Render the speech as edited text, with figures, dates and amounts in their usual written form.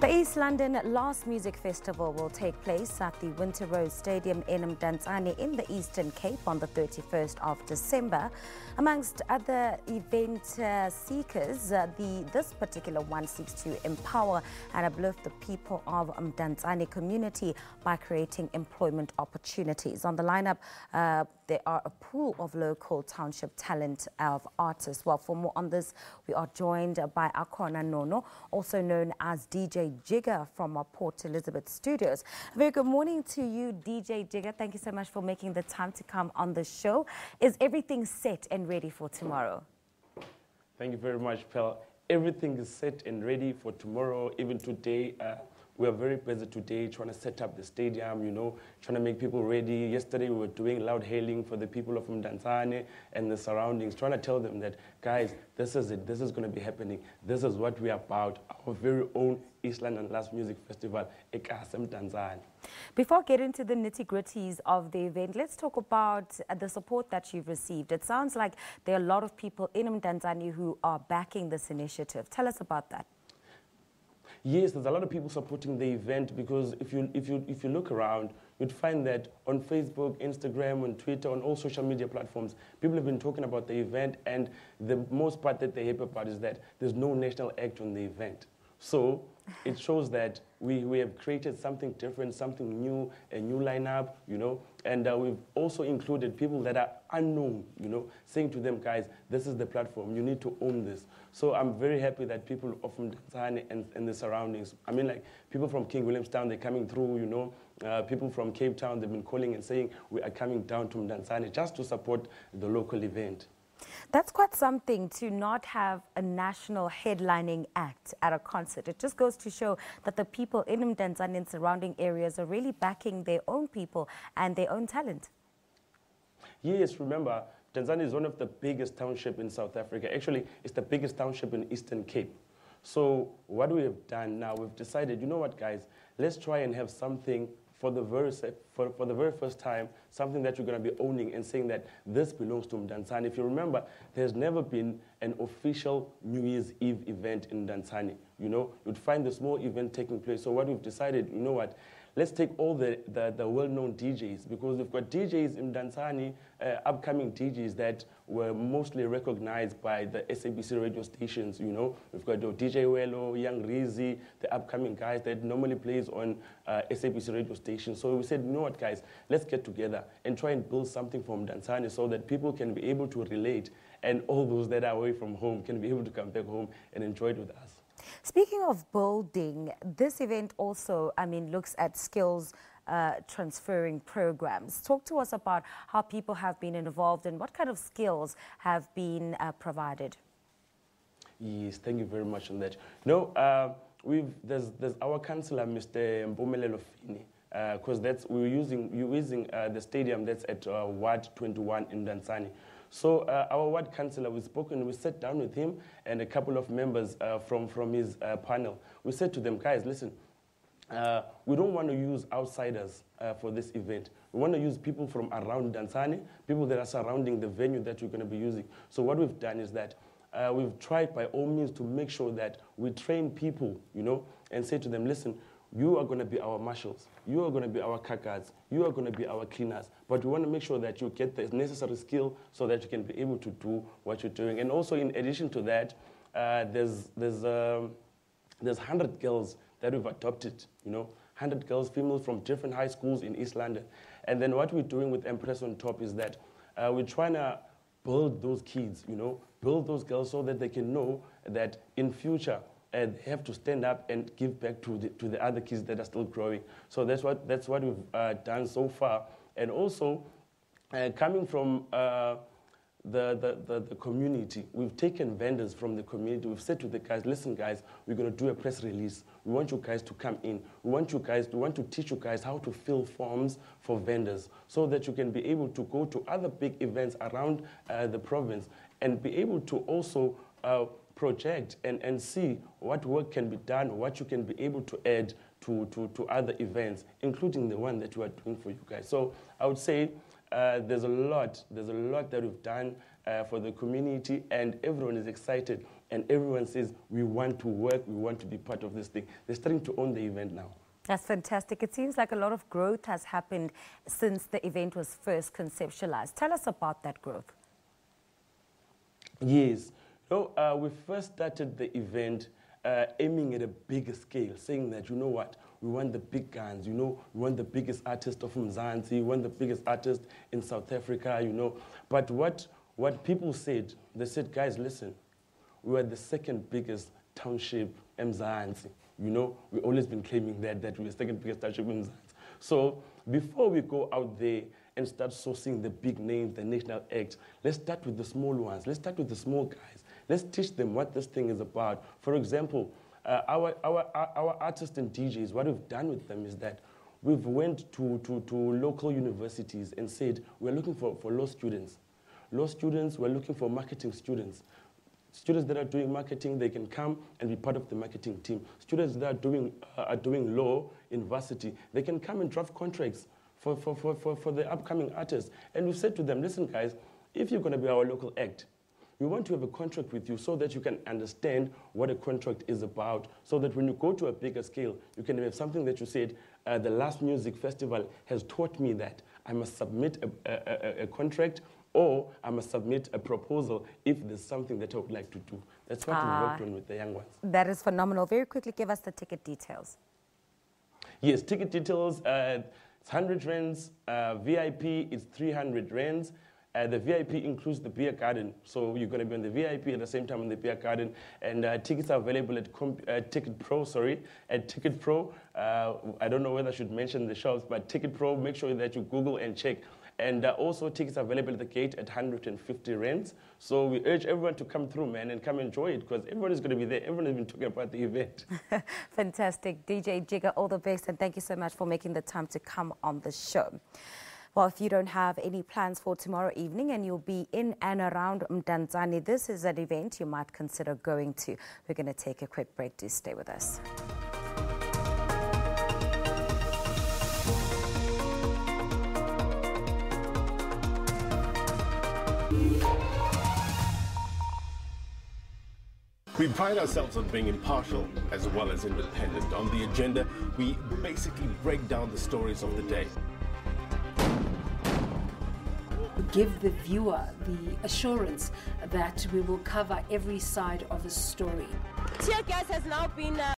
The East London Last Music Festival will take place at the Winterose Stadium in Mdantsane in the Eastern Cape on the 31st of December. Amongst other event seekers, this particular one seeks to empower and uplift the people of Mdantsane community by creating employment opportunities. On the lineup, there are a pool of local township talent of artists. Well, for more on this, we are joined by Akona Nono, also known as DJ Jigger from our Port Elizabeth studios. A very good morning to you, DJ Jigger. Thank you so much for making the time to come on the show. Is everything set and ready for tomorrow? Thank you very much, Pel. Everything is set and ready for tomorrow, even today. We are very busy today trying to set up the stadium, trying to make people ready. Yesterday we were doing loud hailing for the people of Mdantsane and the surroundings, trying to tell them that, guys, this is it. This is going to be happening. This is what we are about. Our very own East London Last Music Festival, Mdantsane. Before getting into the nitty-gritties of the event, let's talk about the support that you've received. It sounds like there are a lot of people in Mdantsane who are backing this initiative. Tell us about that. Yes, there's a lot of people supporting the event because if you look around, you'd find that on Facebook, Instagram, on Twitter, on all social media platforms, people have been talking about the event, and the most part that they're happy about is that there's no national act on the event. So it shows that we have created something different, something new, a new lineup, and we've also included people that are unknown, saying to them, guys, this is the platform, you need to own this. So I'm very happy that people of Mdantsane and the surroundings, I mean, like people from King Williamstown, they're coming through, people from Cape Town, they've been calling and saying we are coming down to Mdantsane just to support the local event. That's quite something to not have a national headlining act at a concert. It just goes to show that the people in Mdantsane and surrounding areas are really backing their own people and their own talent. Yes, remember, Mdantsane is one of the biggest townships in South Africa. Actually, it's the biggest township in Eastern Cape. So what we have done now, we've decided, you know what, guys, let's try and have something for the very first time, something that you're going to be owning and saying that this belongs to Mdantsane. If you remember, there's never been an official New Year's Eve event in Mdantsane. You'd find the small event taking place. So what we've decided, you know what, let's take all the well-known DJs, because we've got DJs in Mdantsane, upcoming DJs that were mostly recognized by the SABC radio stations, We've got DJ Welo, Young Rizzy, the upcoming guys that normally plays on SABC radio stations. So we said, you know what, guys, let's get together and try and build something from Mdantsane so that people can be able to relate, and all those that are away from home can be able to come back home and enjoy it with us. Speaking of building, this event also, looks at skills transferring programs. Talk to us about how people have been involved and what kind of skills have been provided. Yes, thank you very much on that. There's our councillor, Mr. Mpumelelo Fini, because we're using the stadium that's at Ward 21 in Mdantsane. So our ward councillor, we sat down with him and a couple of members from his panel. We said to them, guys, listen, we don't want to use outsiders for this event. We want to use people from around Mdantsane, people that are surrounding the venue that we're going to be using. So what we've done is that we've tried by all means to make sure that we train people, and say to them, listen, you are going to be our marshals, you are going to be our car guards, you are going to be our cleaners. But we want to make sure that you get the necessary skill so that you can be able to do what you're doing. And also, in addition to that, there's 100 girls that we've adopted, 100 girls, females from different high schools in East London. And then what we're doing with Empress on Top is that we're trying to build those kids, build those girls so that they can know that in future, and they have to stand up and give back to the other kids that are still growing. So that's what we've done so far. And also, coming from the community, we've taken vendors from the community. We've said to the guys, listen, guys, we're going to do a press release. We want you guys to come in. We want to teach you guys how to fill forms for vendors so that you can be able to go to other big events around the province and be able to also project and see what work can be done, what you can be able to add to other events, including the one that we are doing for you guys. So I would say there's a lot that we've done. for the community, and everyone is excited, and everyone says, we want to work, we want to be part of this thing. They're starting to own the event now. That's fantastic. It seems like a lot of growth has happened since the event was first conceptualized. Tell us about that growth. Yes. We first started the event aiming at a bigger scale, saying that, you know what, we want the big guns, we want the biggest artist of Mdantsane, we want the biggest artist in South Africa, But what people said, they said, guys, listen, we are the second biggest township in Mdantsane. We've always been claiming that we're the second biggest township in Mdantsane. So before we go out there and start sourcing the big names, the national acts, let's start with the small ones. Let's start with the small guys. Let's teach them what this thing is about. For example, our artists and DJs, what we've done with them is that we've went to local universities and said, we're looking for law students. Law students, we're looking for marketing students. Students that are doing marketing, they can come and be part of the marketing team. Students that are doing law in varsity, they can come and draft contracts for the upcoming artists. And we said to them, listen guys, if you're going to be our local act, we want to have a contract with you so that you can understand what a contract is about, so that when you go to a bigger scale, you can have something that you said, the last music festival has taught me that I must submit a contract, or I must submit a proposal if there's something that I would like to do. That's what we worked on with the young ones. That is phenomenal. Very quickly, give us the ticket details. Yes, ticket details, it's 100 rands, VIP is 300 rands. The VIP includes the beer garden, so you're going to be on the VIP at the same time in the beer garden. And tickets are available at Ticket Pro. At Ticket Pro. I don't know whether I should mention the shops, but Ticket Pro, make sure that you Google and check. And also tickets are available at the gate at 150 rands. So we urge everyone to come through, man, and come enjoy it, because everyone is going to be there. Everyone has been talking about the event. Fantastic. DJ Jigga, all the best, and thank you so much for making the time to come on the show. Well, if you don't have any plans for tomorrow evening and you'll be in and around Mdantsane, this is an event you might consider going to. We're going to take a quick break. Do stay with us. We pride ourselves on being impartial as well as independent. On the agenda, we basically break down the stories of the day. Give the viewer the assurance that we will cover every side of the story. Tear gas has now been